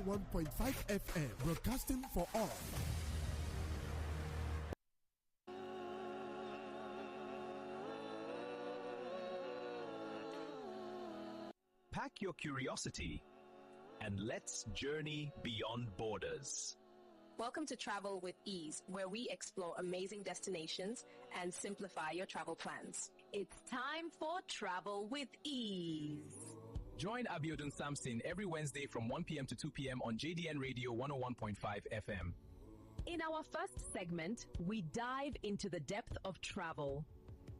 101.5 FM, broadcasting for all. Pack your curiosity and let's journey beyond borders. Welcome to Travel with Ease, where we explore amazing destinations and simplify your travel plans. It's time for Travel with Ease. Join Abiodun Samson every Wednesday from 1 p.m. to 2 p.m. on JDN Radio 101.5 FM. In our first segment, we dive into the depth of travel.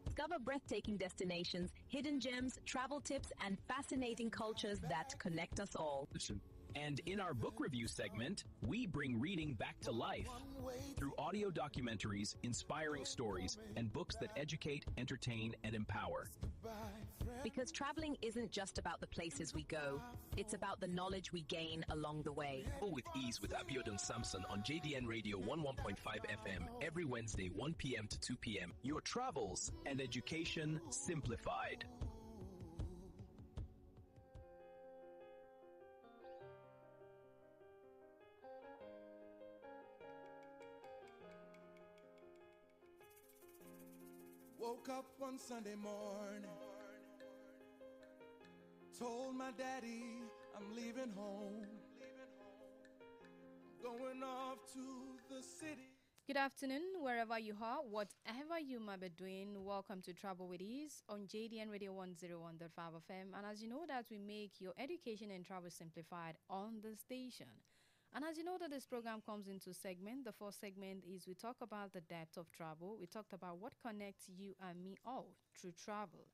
Discover breathtaking destinations, hidden gems, travel tips, and fascinating cultures that connect us all. And in our book review segment, we bring reading back to life through audio documentaries, inspiring stories, and books that educate, entertain, and empower. Because traveling isn't just about the places we go, it's about the knowledge we gain along the way. Travel with Ease with Abiodun Samson on JDN Radio 101.5 FM every Wednesday 1 p.m. to 2 p.m. Your travels and education simplified. Woke up one Sunday morning, told my daddy I'm leaving home, going off to the city. Good afternoon, wherever you are, whatever you might be doing. Welcome to Travel with Ease on JDN Radio 101.5 FM. And as you know that we make your education and travel simplified on the station. And as you know that this program comes into segment, the first segment is we talk about the depth of travel. We talked about what connects you and me all through travel.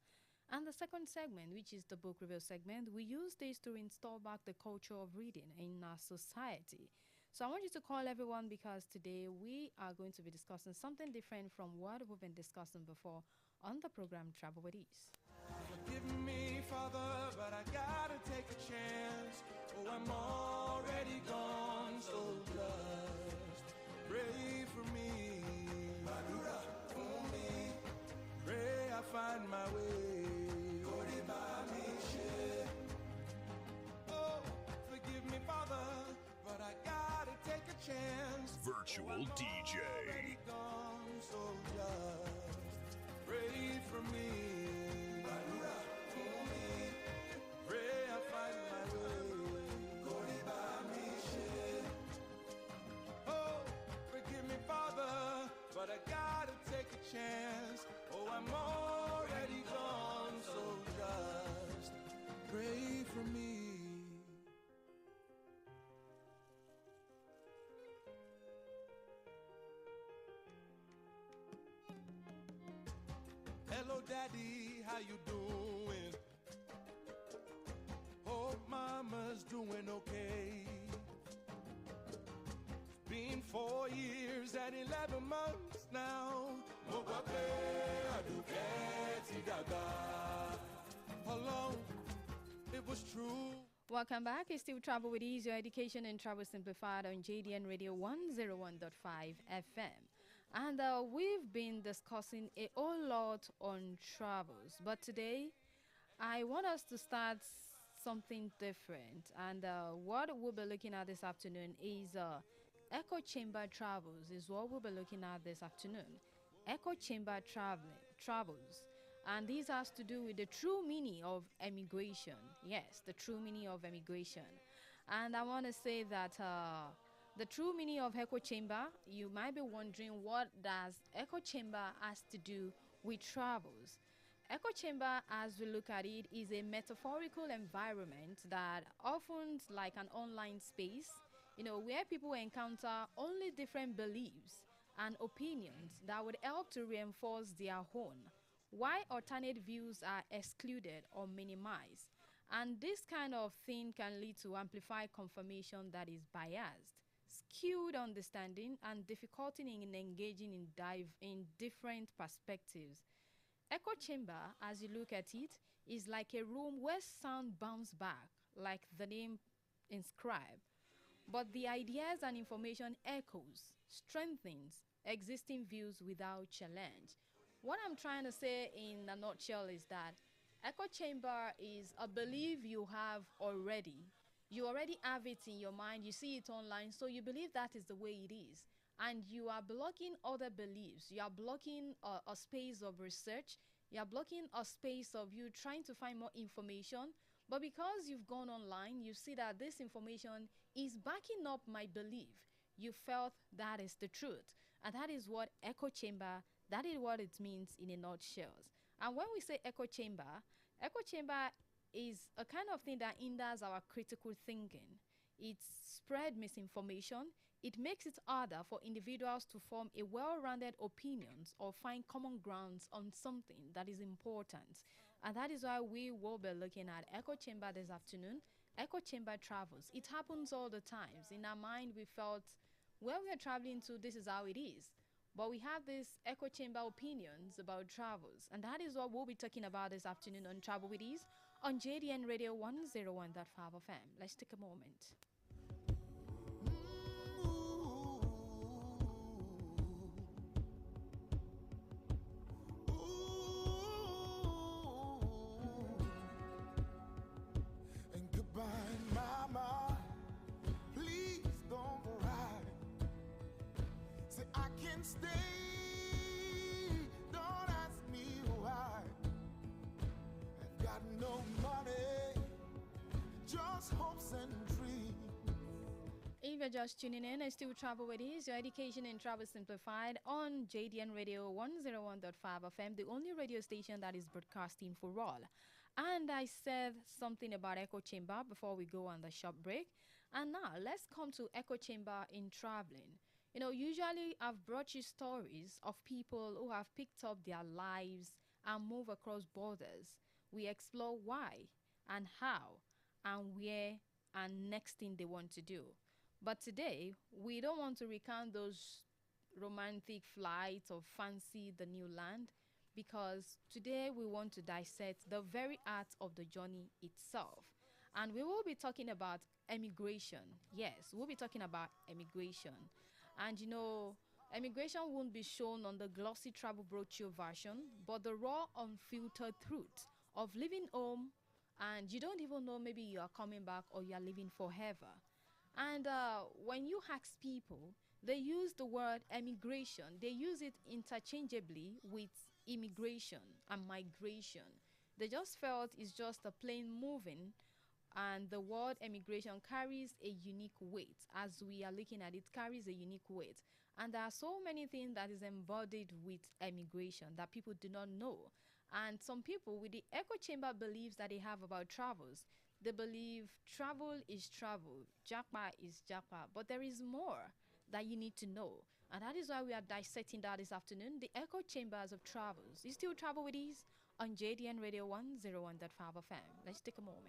And the second segment, which is the book review segment, we use this to install back the culture of reading in our society. So I want you to call everyone because today we are going to be discussing something different from what we've been discussing before on the program Travel with Ease. Forgive me, Father, but I gotta take a chance. Oh, I'm already gone, so just pray for me. Pray I find my way. Oh, forgive me, Father, but I gotta take a chance. Virtual DJ. Gone, so just pray for me. Pray I find my way. Oh, forgive me, Father, but I gotta take a chance. Oh, I'm already gone, so just pray for me. Hello, Daddy, how you doing? Hope Mama's doing okay. It's been 4 years and 11 months now. How long it was true. Welcome back. It's still Travel with Ease, your education and travel simplified on JDN Radio 101.5 FM. And we've been discussing a whole lot on travels. But today, I want us to start something different. And what we'll be looking at this afternoon is echo chamber travels is what we'll be looking at this afternoon. Echo chamber travels. And this has to do with the true meaning of emigration. Yes, the true meaning of emigration. And I want to say that the true meaning of echo chamber, you might be wondering what does echo chamber has to do with travels. Echo chamber, as we look at it, is a metaphorical environment that often like an online space, where people encounter only different beliefs and opinions that would help to reinforce their own. Why alternate views are excluded or minimized. And this kind of thing can lead to amplified confirmation that is biased, skewed understanding, and difficulty in engaging in different perspectives. Echo chamber, as you look at it, is like a room where sound bounces back, like the name inscribed. But the ideas and information echoes, strengthens existing views without challenge. What I'm trying to say in a nutshell is that echo chamber is a belief you have already. You already have it in your mind, you see it online, so you believe that is the way it is. And you are blocking other beliefs. You are blocking a space of research. You are blocking a space of you trying to find more information. But because you've gone online, you see that this information is backing up my belief. You felt that is the truth. And that is what echo chamber, that is what it means in a nutshell. And when we say echo chamber is a kind of thing that hinders our critical thinking. It spreads misinformation. It makes it harder for individuals to form a well-rounded opinions or find common grounds on something that is important. And that is why we will be looking at echo chamber this afternoon. Echo chamber travels. It happens all the times. In our mind, we felt where we are traveling to, this is how it is. But we have this echo chamber opinions about travels. And that is what we'll be talking about this afternoon on Travel with Ease on JDN Radio 101.5 FM. Let's take a moment. And goodbye, mama. Please don't cry. Say I can stay. Don't ask me why. I've got no money, just hopes and dreams. If you're just tuning in, I still travel with Ease, your education in travel simplified on JDN Radio 101.5 FM, the only radio station that is broadcasting for all. And I said something about echo chamber before we go on the short break. And now let's come to echo chamber in traveling. You know, usually I've brought you stories of people who have picked up their lives and moved across borders. We explore why and how and where and next thing they want to do. But today, we don't want to recount those romantic flights or fancy the new land, because today we want to dissect the very art of the journey itself. And we will be talking about emigration. Yes, we'll be talking about emigration. And you know, emigration won't be shown on the glossy travel brochure version, but the raw, unfiltered truth of leaving home, and you don't even know maybe you are coming back or you are living forever. And when you ask people, they use the word emigration. They use it interchangeably with immigration and migration. They just felt it's just a plain moving, and the word emigration carries a unique weight. As we are looking at it, carries a unique weight. And there are so many things that is embodied with emigration that people do not know. And some people with the echo chamber beliefs that they have about travels, they believe travel is travel, japa is japa, but there is more that you need to know. And that is why we are dissecting that this afternoon, the echo chambers of travels. You still travel with Ease on JDN Radio 101.5 FM. Let's take a moment.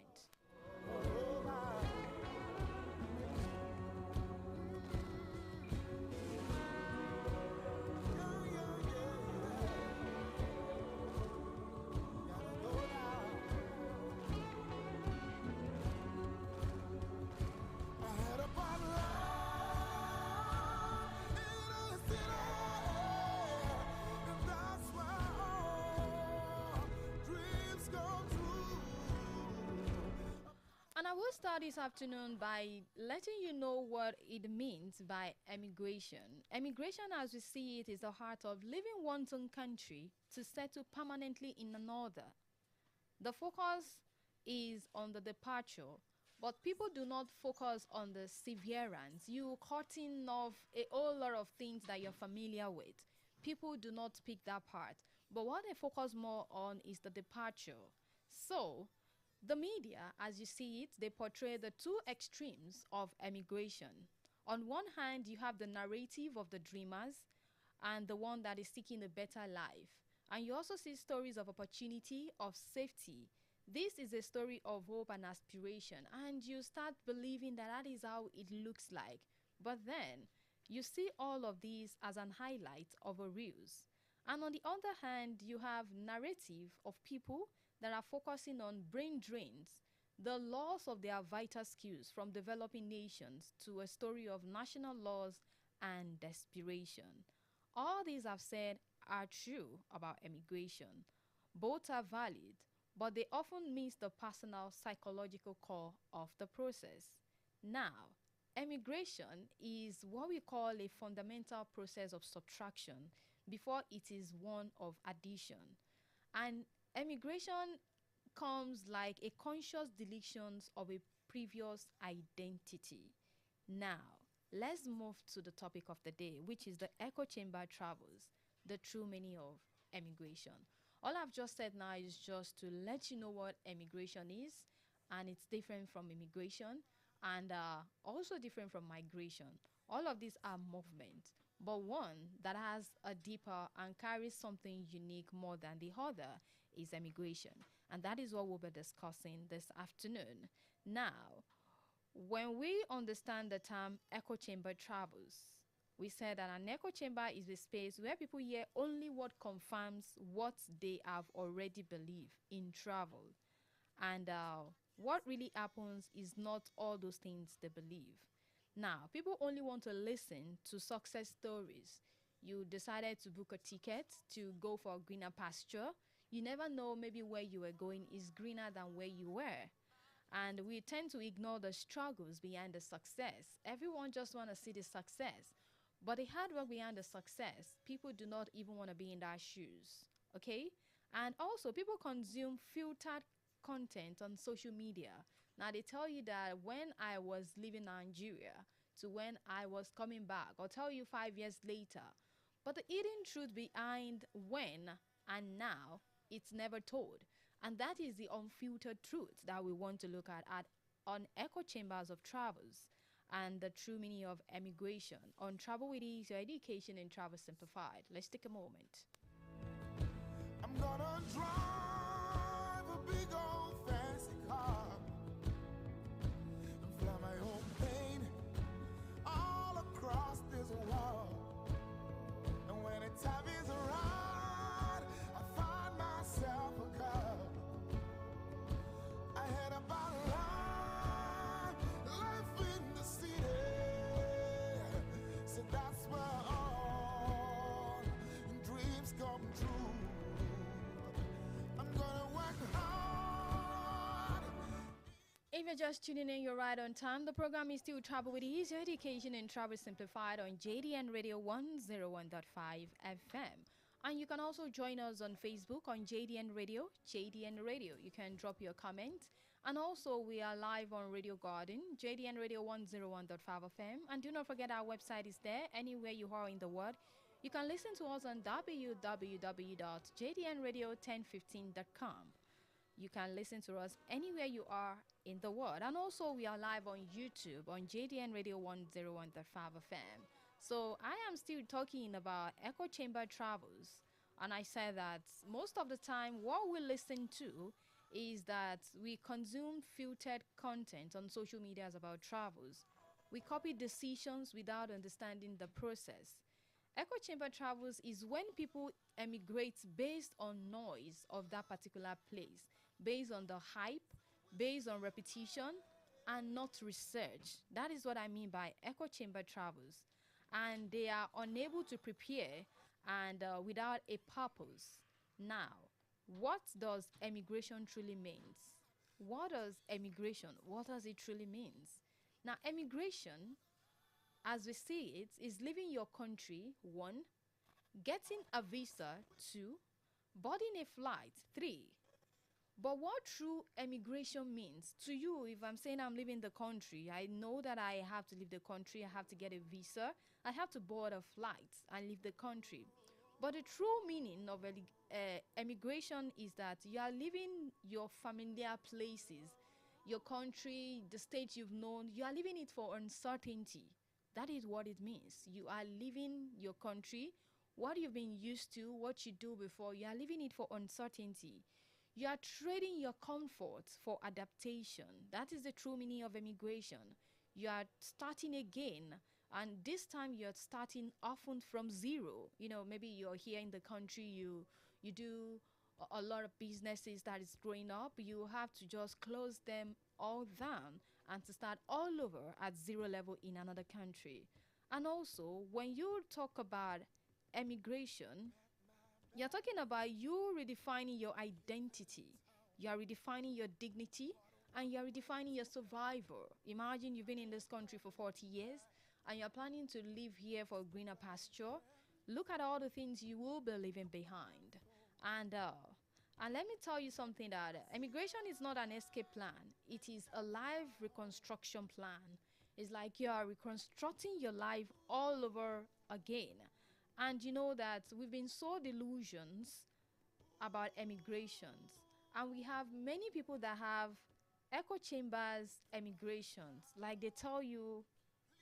And I will start this afternoon by letting you know what it means by emigration. Emigration, as we see it, is the heart of leaving one's own country to settle permanently in another. The focus is on the departure, but people do not focus on the severance. You cutting off a whole lot of things that you're familiar with. People do not pick that part. But what they focus more on is the departure. So, the media, as you see it, they portray the two extremes of emigration. On one hand, you have the narrative of the dreamers and the one that is seeking a better life. And you also see stories of opportunity, of safety. This is a story of hope and aspiration, and you start believing that that is how it looks like. But then, you see all of these as an highlight of a ruse. And on the other hand, you have narrative of people that are focusing on brain drains, the loss of their vital skills from developing nations, to a story of national loss and desperation. All these I've said are true about emigration. Both are valid, but they often miss the personal psychological core of the process. Now, emigration is what we call a fundamental process of subtraction before it is one of addition. And emigration comes like a conscious deletion of a previous identity. Now, let's move to the topic of the day, which is the echo chamber travels, the true meaning of emigration. All I've just said now is just to let you know what emigration is, and it's different from immigration, and also different from migration. All of these are movements, but one that has a deeper and carries something unique more than the other is emigration. And that is what we'll be discussing this afternoon. Now, when we understand the term echo chamber travels, we said that an echo chamber is a space where people hear only what confirms what they have already believed in travel. And what really happens is not all those things they believe. Now, people only want to listen to success stories. You decided to book a ticket to go for a greener pasture. You never know, maybe where you were going is greener than where you were. And we tend to ignore the struggles behind the success. Everyone just want to see the success. But the hard work behind the success, people do not even want to be in their shoes. Okay? And also, people consume filtered content on social media. Now, they tell you that when I was leaving Nigeria to when I was coming back, I'll tell you 5 years later. But the hidden truth behind when and now, it's never told. And that is the unfiltered truth that we want to look at on Echo Chambers of Travels and the true meaning of emigration on Travel with Ease, your education in travel simplified. Let's take a moment. I'm gonna drive a big old fancy car and fly my own plane all across this world. And when it's time is right, I find myself a girl. I had about life in the city, so that's where all dreams come true. I'm gonna work hard. If you're just tuning in, you're right on time. The program is still Travel with Ease, your education in travel simplified on JDN Radio 101.5 FM. And you can also join us on Facebook on JDN Radio. You can drop your comment. And also, we are live on Radio Garden, JDN Radio 101.5 FM. And do not forget our website is there, anywhere you are in the world. You can listen to us on www.jdnradio1015.com. You can listen to us anywhere you are in the world. And also, we are live on YouTube on JDN Radio 101.5 FM. So I am still talking about echo chamber travels. And I said that most of the time, what we listen to is that we consume filtered content on social media about travels. We copy decisions without understanding the process. Echo chamber travels is when people emigrate based on noise of that particular place, based on the hype, based on repetition, and not research. That is what I mean by echo chamber travels. And they are unable to prepare and without a purpose. Now, what does emigration truly mean? What does emigration, what does it truly mean? Now, emigration, as we see it, is leaving your country, 1, getting a visa, 2, boarding a flight, 3. But what true emigration means to you, if I'm saying I'm leaving the country, I know that I have to leave the country, I have to get a visa, I have to board a flight and leave the country. But the true meaning of emigration is that you are leaving your familiar places, your country, the state you've known, you are leaving it for uncertainty. That is what it means. You are leaving your country, what you've been used to, what you do before, you are leaving it for uncertainty. You are trading your comfort for adaptation. That is the true meaning of emigration. You are starting again, and this time you're starting often from zero. You know, maybe you're here in the country, you do a lot of businesses that is growing up. You have to just close them all down and to start all over at zero level in another country. And also, when you talk about emigration, you're talking about you redefining your identity. You are redefining your dignity and you are redefining your survival. Imagine you've been in this country for 40 years and you're planning to live here for greener pasture. Look at all the things you will be leaving behind. And let me tell you something that immigration is not an escape plan. It is a life reconstruction plan. It's like you are reconstructing your life all over again. And you know that we've been so delusions about emigrations. And we have many people that have echo chambers emigrations. Like they tell you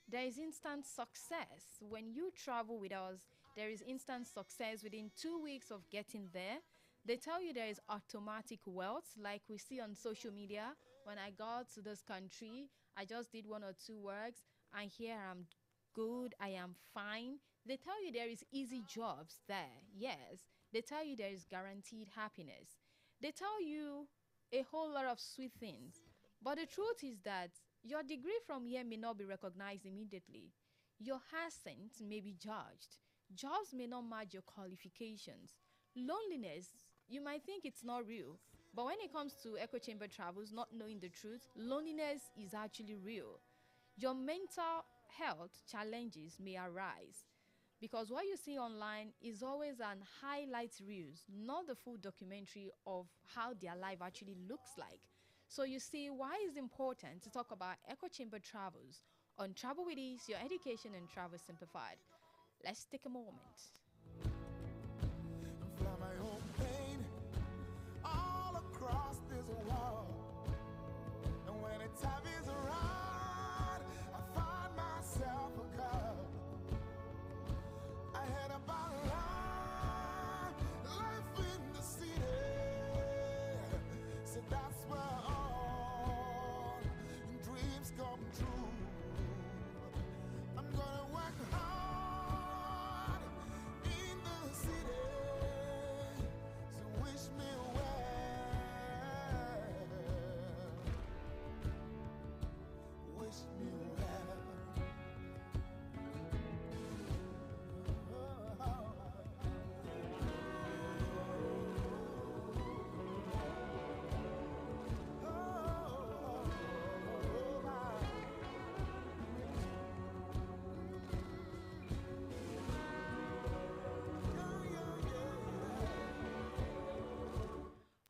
there is instant success. When you travel with us, there is instant success within 2 weeks of getting there. They tell you there is automatic wealth, like we see on social media. When I got to this country, I just did 1 or 2 works, and here I'm good, I am fine. They tell you there is easy jobs there. Yes, they tell you there is guaranteed happiness. They tell you a whole lot of sweet things. But the truth is that your degree from here may not be recognized immediately. Your accent may be judged. Jobs may not match your qualifications. Loneliness, you might think it's not real. But when it comes to echo chamber travels, not knowing the truth, loneliness is actually real. Your mental health challenges may arise because what you see online is always an highlight reels, not the full documentary of how their life actually looks like. So you see why it's important to talk about echo chamber travels on Travel with Ease, your education and travel simplified. Let's take a moment. Fly my own pain all across this wall. And when it's time is around, I find myself a girl. I had about life in the city. So that's where all dreams come true. I'm gonna work hard in the city. So wish me well. Wish me well.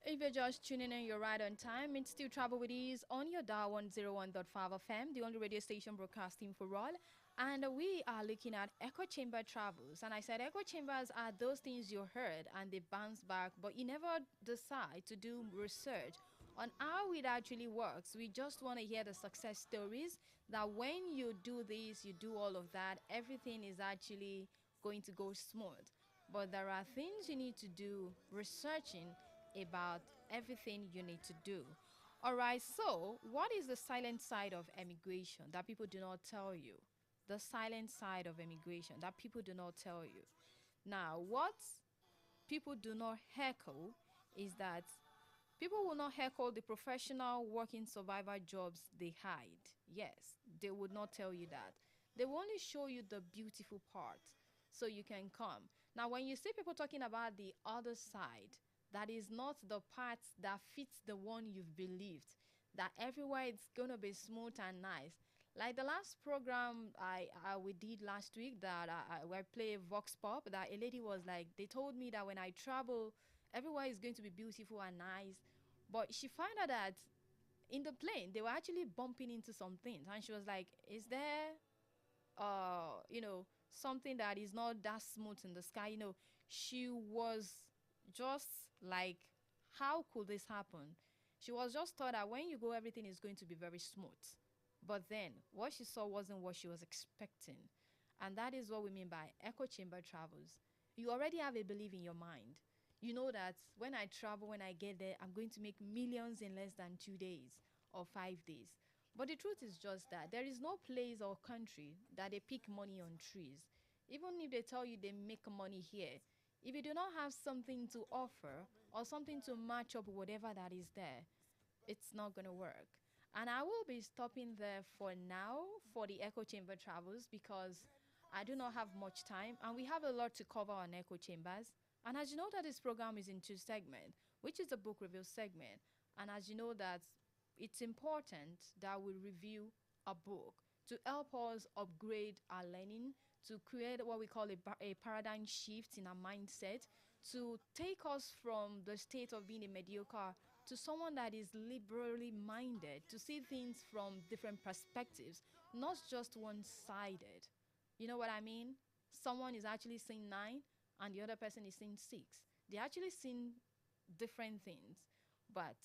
If you're just tuning in, you're right on time. It's still Travel with Ease on your dial 101.5 FM, the only radio station broadcasting for all. And we are looking at echo chamber travels. And I said echo chambers are those things you heard and they bounce back, but you never decide to do research on how it actually works. We just want to hear the success stories that when you do this, you do all of that, everything is actually going to go smooth. But there are things you need to do researching about everything you need to do. All right, so what is the silent side of emigration that people do not tell you? The silent side of emigration that people do not tell you. Now, what people do not heckle is that people will not heckle the professional working survivor jobs they hide. Yes, they would not tell you that. They will only show you the beautiful part so you can come. Now, when you see people talking about the other side, that is not the part that fits the one you've believed, that everywhere it's going to be smooth and nice. Like the last program we did last week that I play Vox Pop, that a lady was like, they told me that when I travel, everywhere is going to be beautiful and nice. But she found out that in the plane, they were actually bumping into some things. And she was like, is there, something that is not that smooth in the sky? She was just like, how could this happen? She was just thought that when you go, everything is going to be very smooth. But then what she saw wasn't what she was expecting. And that is what we mean by echo chamber travels. You already have a belief in your mind. You know that when I travel, when I get there, I'm going to make millions in less than 2 days or 5 days. But the truth is just that there is no place or country that they pick money on trees. Even if they tell you they make money here, if you do not have something to offer or something to match up whatever that is there, it's not going to work. And I will be stopping there for now for the echo chamber travels because I do not have much time and we have a lot to cover on echo chambers. And as you know that this program is in 2 segments, which is a book review segment. And as you know that it's important that we review a book to help us upgrade our learning, to create what we call a paradigm shift in our mindset, to take us from the state of being a mediocre to someone that is liberally minded, to see things from different perspectives, not just one-sided. You know what I mean? Someone is actually seeing 9 and the other person is seeing 6. They're actually seeing different things, but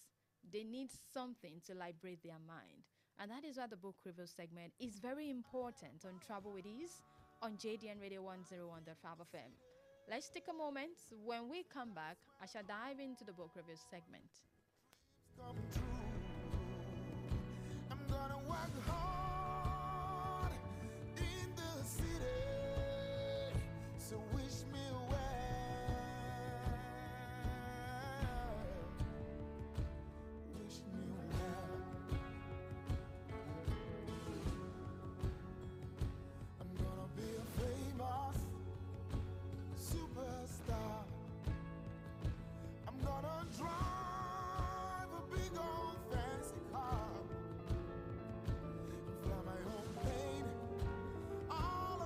they need something to liberate their mind. And that is why the book review segment is very important on Travel with Ease on JDN Radio 101.5 FM. Let's take a moment. When we come back, I shall dive into the book review segment. Come true. I'm gonna work hard in the city, so wish me well. Wish me well. I'm gonna be a famous superstar. I'm gonna drive a big old fancy car and fly my own plane all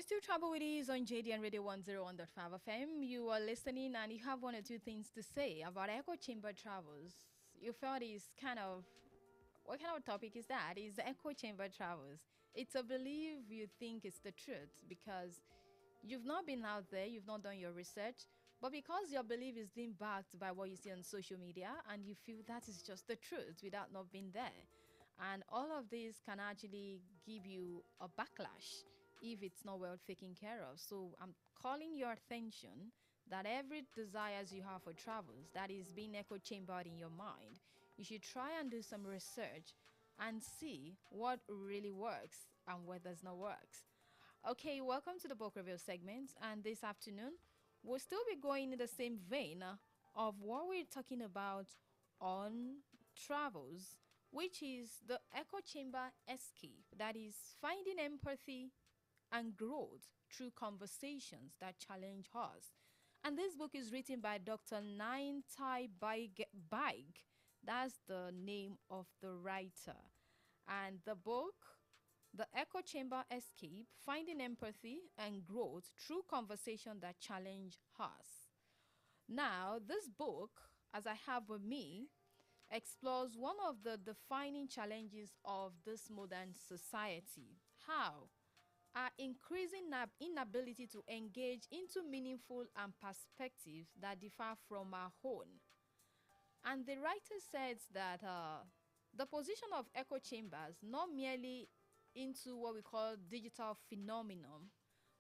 It's still Travel with Ease on JDN Radio 101.5 FM. You are listening and you have one or two things to say about Echo Chamber Travels. You felt is kind of, what kind of topic is that? Is Echo Chamber Travels. It's a belief you think it's the truth because you've not been out there, you've not done your research, but because your belief is being backed by what you see on social media and you feel that is just the truth without not being there. And all of this can actually give you a backlash if it's not well taken care of. So I'm calling your attention that every desires you have for travels that is being echo chambered in your mind, you should try and do some research and see what really works and what does not work. Okay, welcome to the book review segment, and this afternoon we'll still be going in the same vein of what we're talking about on travels, which is the echo chamber escape, that is finding empathy and growth through conversations that challenge us. And this book is written by Dr. Nine Tai Baig. That's the name of the writer. And the book, The Echo Chamber Escape, Finding Empathy and Growth Through Conversation That Challenge Us. Now, this book, as I have with me, explores one of the defining challenges of this modern society. How our increasing inability to engage into meaningful and perspectives that differ from our own. And the writer says that the position of echo chambers, not merely into what we call digital phenomenon,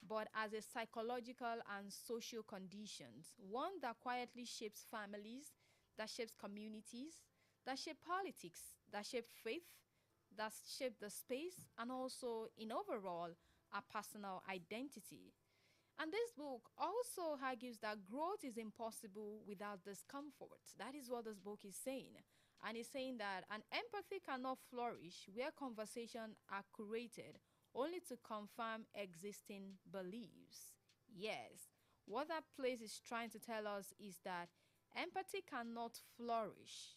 but as a psychological and social conditions, one that quietly shapes families, that shapes communities, that shape politics, that shape faith, that shape the space, and also in overall our personal identity. And this book also argues that growth is impossible without discomfort. That is what this book is saying. And it's saying that an empathy cannot flourish where conversations are curated only to confirm existing beliefs. Yes, what that place is trying to tell us is that empathy cannot flourish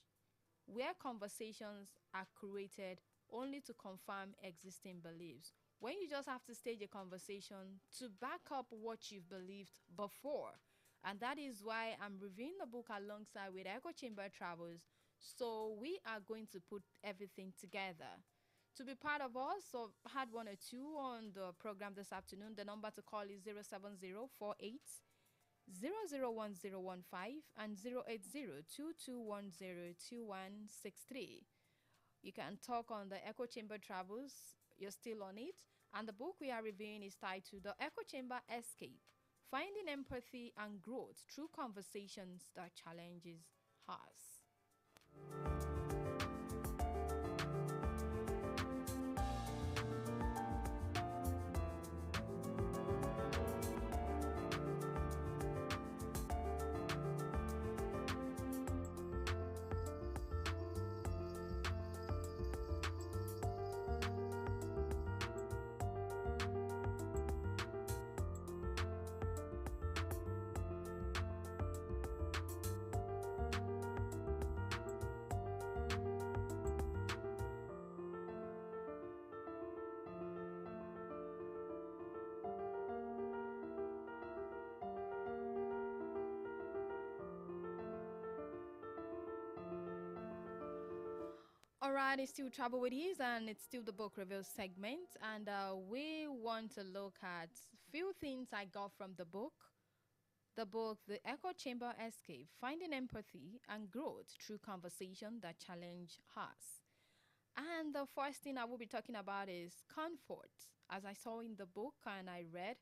where conversations are curated only to confirm existing beliefs. When you just have to stage a conversation to back up what you've believed before. And that is why I'm reviewing the book alongside with Echo Chamber Travels. So we are going to put everything together. To be part of us, so had one or two on the program this afternoon. The number to call is 07048 001015 and 08022102163. You can talk on the Echo Chamber Travels. You're still on it. And the book we are reviewing is titled The Echo Chamber Escape, Finding Empathy and Growth Through Conversations That Challenges Us. All right, it's still Trouble with Ease, and it's still the book review segment, and we want to look at few things I got from the book. The book, The Echo Chamber Escape, Finding Empathy and Growth Through Conversation That Challenge Us. And the first thing I will be talking about is comfort. As I saw in the book and I read,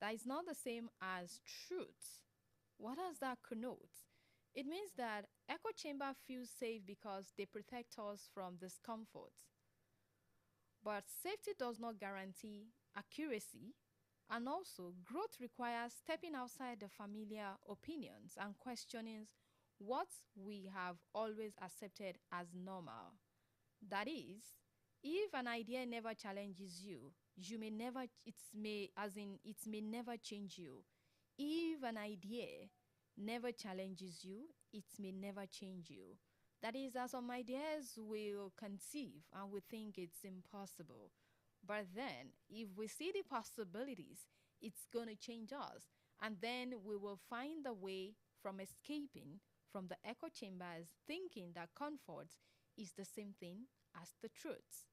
that is not the same as truth. What does that connote? It means that echo chamber feels safe because they protect us from discomfort. But safety does not guarantee accuracy, and also growth requires stepping outside the familiar opinions and questioning what we have always accepted as normal. That is, if an idea never challenges you, you may never, it may never change you. If an idea never challenges you, it may never change you. That is, that some ideas will conceive and we think it's impossible. But then, if we see the possibilities, it's going to change us. And then we will find a way from escaping from the echo chambers, thinking that comfort is the same thing as the truth.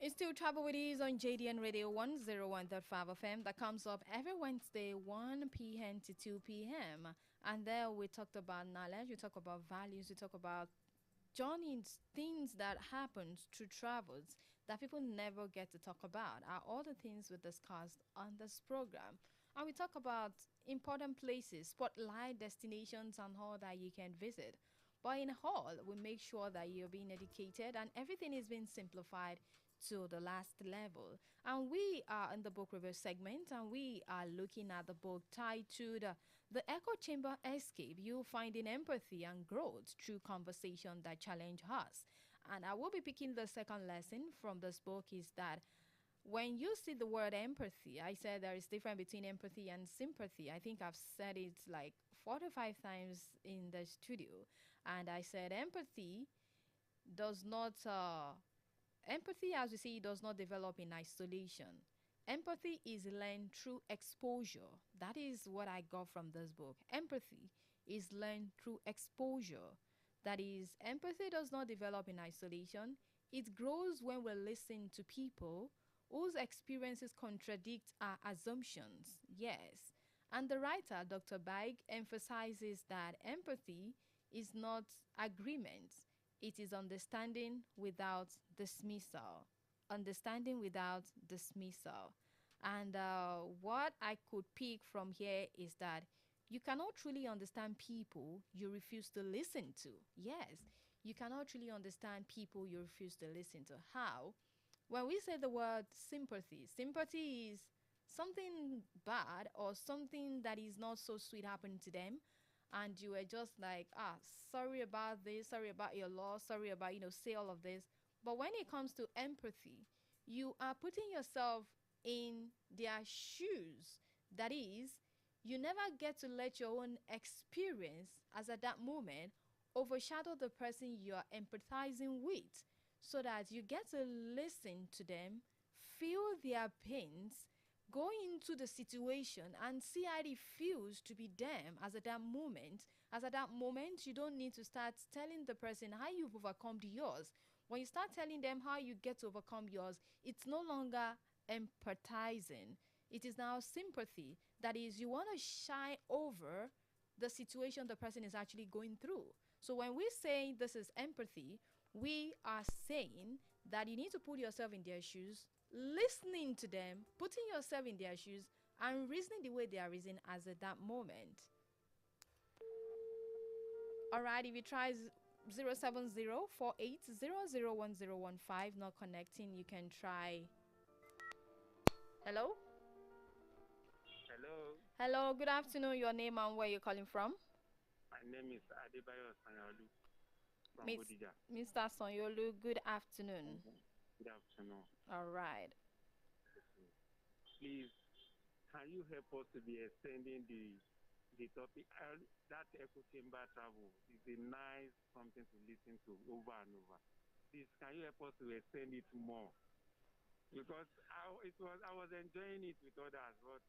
It's still Trouble with Ease on JDN Radio 101.5 FM that comes up every Wednesday, 1 p.m. to 2 p.m. And there we talked about knowledge, we talk about values, we talk about journeys, things that happens through travels that people never get to talk about are all the things we discussed on this program. And we talk about important places, spotlight destinations and all that you can visit. But in all, we make sure that you're being educated and everything is being simplified to the last level. And we are in the book review segment, and we are looking at the book titled The Echo Chamber Escape, You Finding Empathy and Growth Through Conversation That Challenge Us. And I will be picking the second lesson from this book is that when you see the word empathy, I said there is difference between empathy and sympathy. I think I've said it like 4 to 5 times in the studio. And I said empathy does not empathy, as we see, does not develop in isolation. Empathy is learned through exposure. That is what I got from this book. Empathy is learned through exposure. That is, empathy does not develop in isolation. It grows when we listen to people whose experiences contradict our assumptions. Yes. And the writer, Dr. Baig, emphasizes that empathy is not agreement. It is understanding without dismissal. Understanding without dismissal. And what I could pick from here is that you cannot truly understand people you refuse to listen to. Yes, you cannot truly understand people you refuse to listen to. How? When we say the word sympathy, sympathy is something bad or something that is not so sweet happened to them. And you were just like, sorry about this, sorry about your loss, sorry about, say all of this. But when it comes to empathy, you are putting yourself in their shoes. That is, you never get to let your own experience as at that moment overshadow the person you are empathizing with, so that you get to listen to them, feel their pains, go into the situation and see how it feels to be them as at that moment. As at that moment, you don't need to start telling the person how you've overcome yours. When you start telling them how you get to overcome yours, it's no longer empathizing. It is now sympathy. That is, you want to shy over the situation the person is actually going through. So when we say this is empathy, we are saying that you need to put yourself in their shoes, listening to them, putting yourself in their shoes, and reasoning the way they are reasoning as at that moment. All right, if you try 07048001015 not connecting, you can try. Hello? Hello, Hello, good afternoon. Your name and where you're calling from? my name is Adebayo Sanyalu from Miss, Bodija. Mr. Sonyolu, good afternoon. Good afternoon. All right. Please, can you help us to be extending the topic? That echo chamber travel is a nice something to listen to over and over. Please, can you help us to extend it more? Because I was enjoying it with others, but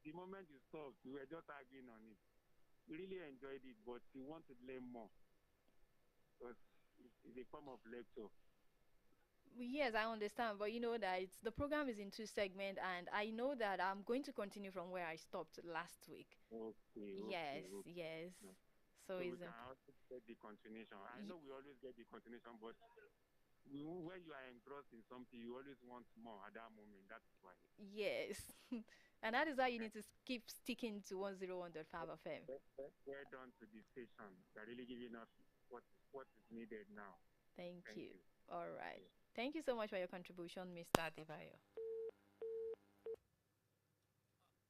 the moment you stopped, we were just arguing on it. We really enjoyed it, but we want to learn more because it's a form of lecture. Yes, I understand, but you know that the program is in two segments, and I know that I'm going to continue from where I stopped last week. Okay. Yes, Okay. yes. No. So So we it's can also get the continuation. I know we always get the continuation, but when you are engrossed in something, you always want more at that moment. That's why. yes, and that is why you need to keep sticking to 101.5 FM. Well done to the station. They're really giving us what is needed now. Thank Thank you. you. All right. Thank you so much for your contribution, Mr. Adebayo.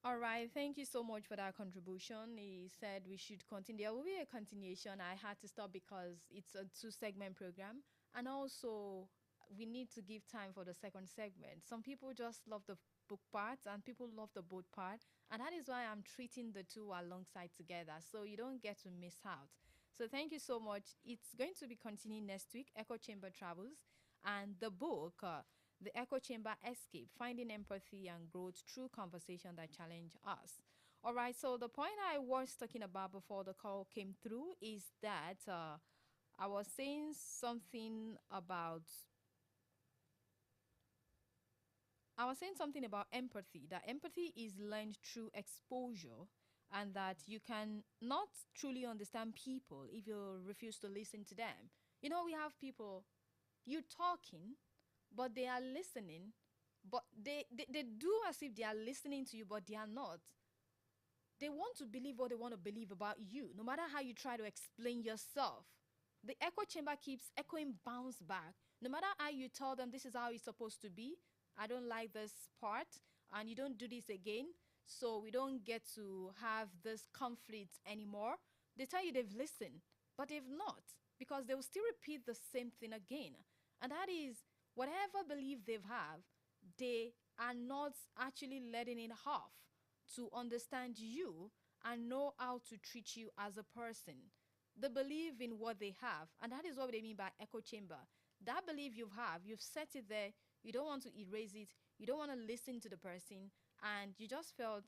All right, thank you so much for that contribution. He said we should continue. There will be a continuation. I had to stop because it's a two-segment program, and also we need to give time for the second segment. Some people just love the book part, and people love the boat part, and that is why I'm treating the two alongside together, so you don't get to miss out. So thank you so much. It's going to be continuing next week. Echo Chamber Travels, and the book. The Echo Chamber Escape, Finding Empathy and Growth Through Conversation That Challenge Us. All right, so the point I was talking about before the call came through is that I was saying something about empathy, that empathy is learned through exposure, and that you can not truly understand people if you refuse to listen to them. You know, we have people, you talking, but they are listening, but they do as if they are listening to you, but they are not. They want to believe what they want to believe about you, no matter how you try to explain yourself. The echo chamber keeps echoing bounce back. No matter how you tell them this is how it's supposed to be, I don't like this part, and you don't do this again, so we don't get to have this conflict anymore. They tell you they've listened, but they've not, because they will still repeat the same thing again. And that is, whatever belief they have, they are not actually letting it off to understand you and know how to treat you as a person. They believe in what they have, and that is what they mean by echo chamber. That belief you have, you've set it there, you don't want to erase it, you don't want to listen to the person, and you just felt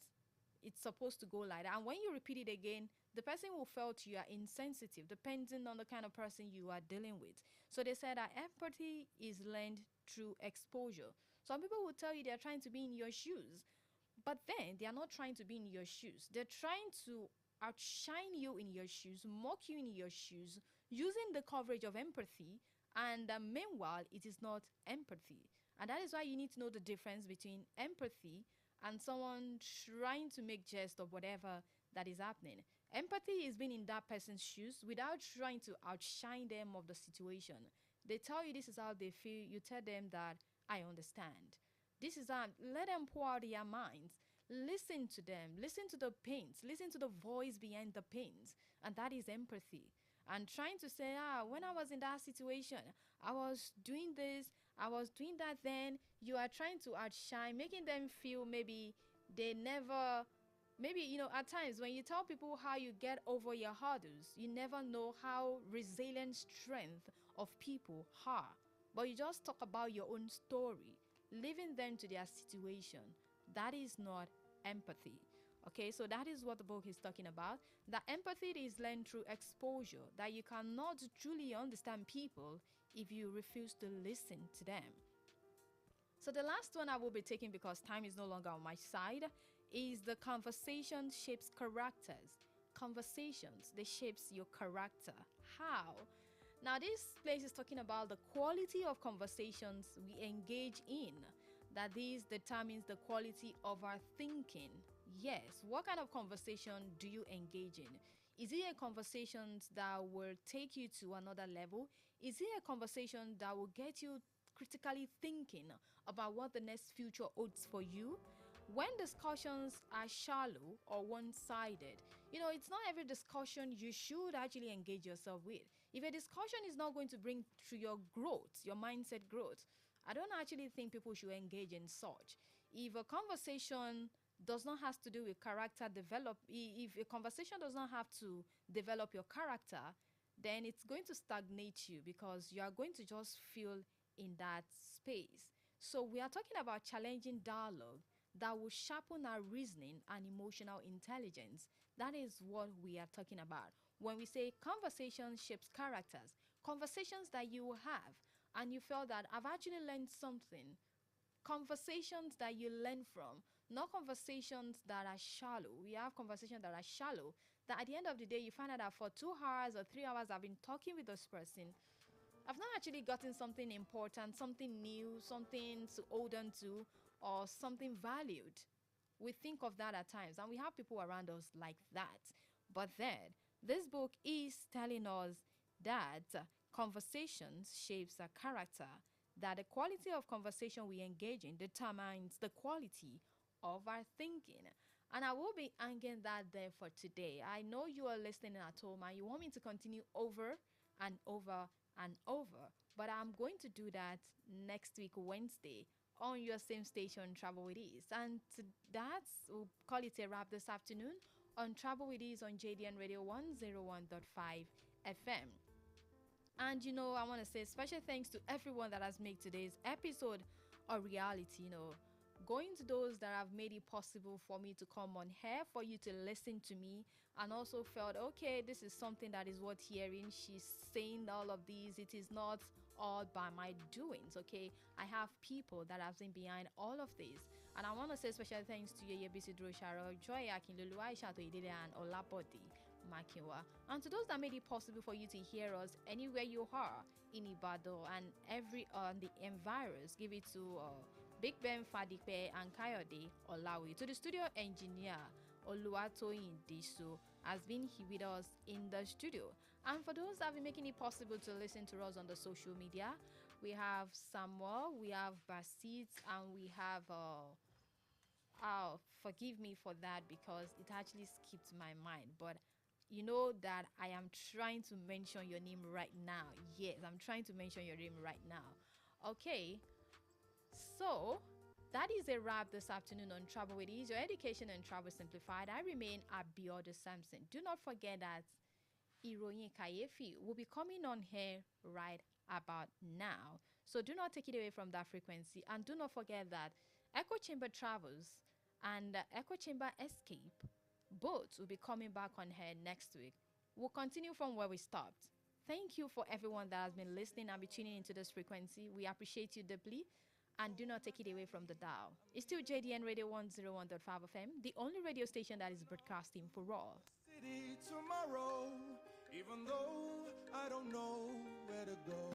it's supposed to go like that. And when you repeat it again, the person will felt you are insensitive, depending on the kind of person you are dealing with. So they said that empathy is learned through exposure. Some people will tell you they're trying to be in your shoes, but then they are not trying to be in your shoes. They're trying to outshine you in your shoes, mock you in your shoes, using the coverage of empathy, and meanwhile, it is not empathy. And that is why you need to know the difference between empathy and someone trying to make jest of whatever that is happening. Empathy is being in that person's shoes without trying to outshine them of the situation. They tell you this is how they feel, you tell them that I understand. This is how, let them pour out their minds. Listen to them, listen to the pains, listen to the voice behind the pains, and that is empathy. And trying to say, when I was in that situation, I was doing this, I was doing that then, you are trying to outshine, making them feel maybe they never, maybe, at times when you tell people how you get over your hurdles, you never know how resilient strength of people are. But you just talk about your own story, leaving them to their situation. That is not empathy. Okay, so that is what the book is talking about. That empathy is learned through exposure, that you cannot truly understand people if you refuse to listen to them. So the last one I will be taking, because time is no longer on my side, is the conversation shapes characters. Conversations, they shapes your character. How? Now this place is talking about the quality of conversations we engage in. That this determines the quality of our thinking. Yes, what kind of conversation do you engage in? Is it a conversation that will take you to another level? Is it a conversation that will get you critically thinking about what the next future holds for you? When discussions are shallow or one-sided, it's not every discussion you should actually engage yourself with. If a discussion is not going to bring to your growth, your mindset growth, I don't actually think people should engage in such. If a conversation does not have to do with character if a conversation does not have to develop your character, then it's going to stagnate you, because you are going to just feel in that space. So we are talking about challenging dialogue that will sharpen our reasoning and emotional intelligence. That is what we are talking about. When we say conversation shapes characters, conversations that you have and you feel that I've actually learned something. Conversations that you learn from, not conversations that are shallow. We have conversations that are shallow, that at the end of the day, you find out that for 2 hours or 3 hours I've been talking with this person, I've not actually gotten something important, something new, something to hold on to, or something valued. We think of that at times, and we have people around us like that. But then, this book is telling us that conversations shapes our character, that the quality of conversation we engage in determines the quality of our thinking. And I will be hanging that there for today. I know you are listening at home and you want me to continue over and over and over, but I'm going to do that next week, Wednesday, on your same station, Travel with Ease. And we'll call it a wrap this afternoon on Travel with Ease on JDN Radio 101.5 FM. And I want to say special thanks to everyone that has made today's episode a reality. Going to those that have made it possible for me to come on here, for you to listen to me, and also felt, okay, this is something that is worth hearing. She's saying all of these. It is not all by my doings, okay? I have people that have been behind all of this. And I want to say special thanks to Yeye Bisidro Sharo, Joy Akinlulu, Aisha Toidele, and Olabodi Makiwa. And to those that made it possible for you to hear us anywhere you are in Ibadan and the environs, give it to Big Ben Fadipe and Kayode Olawi. To the studio engineer, Oluwatoyin Diso has been here with us in the studio. And for those that have been making it possible to listen to us on the social media, we have Samuel, we have Basit, and we have forgive me for that because it actually skipped my mind. But you know that I am trying to mention your name right now. Yes, I'm trying to mention your name right now. Okay. So, that is a wrap this afternoon on Travel with Ease, your education and travel simplified. I remain Abiodun Samson. Do not forget that Iroyin Kayefi will be coming on here right about now. So, do not take it away from that frequency. And do not forget that Echo Chamber Travels and Echo Chamber Escape both will be coming back on here next week. We'll continue from where we stopped. Thank you for everyone that has been listening and be tuning into this frequency. We appreciate you deeply. And do not take it away from the dial. It's still JDN Radio 101.5 FM, the only radio station that is broadcasting for all. City tomorrow, even though I don't know where to go.